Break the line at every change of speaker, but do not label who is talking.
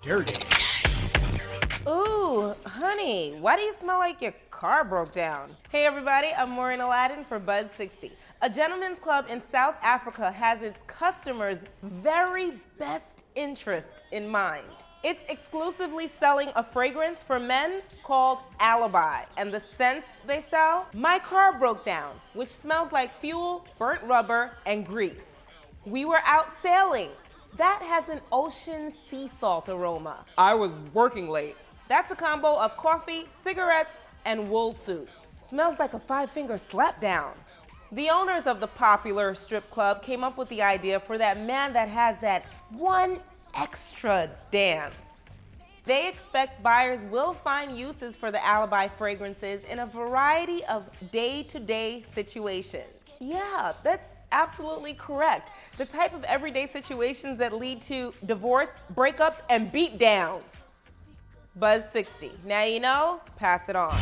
dirty.
Ooh, honey, why do you smell like your car broke down? Hey everybody, I'm Maureen Aladin for Buzz 60. A gentleman's club in South Africa has its customers' very best interest in mind. It's exclusively selling a fragrance for men called Alibis, and the scents they sell? My car broke down, which smells like fuel, burnt rubber, and grease. We were out sailing. That has an ocean sea salt aroma. I was working late. That's a combo of coffee, cigarettes, and wool suits. Smells like a five-finger slap down. The owners of the popular strip club came up with the idea for that man that has that one extra dance. They expect buyers will find uses for the Alibi fragrances in a variety of day-to-day situations. Yeah, that's absolutely correct. The type of everyday situations that lead to divorce, breakups, and beatdowns. Buzz 60. Now you know, pass it on.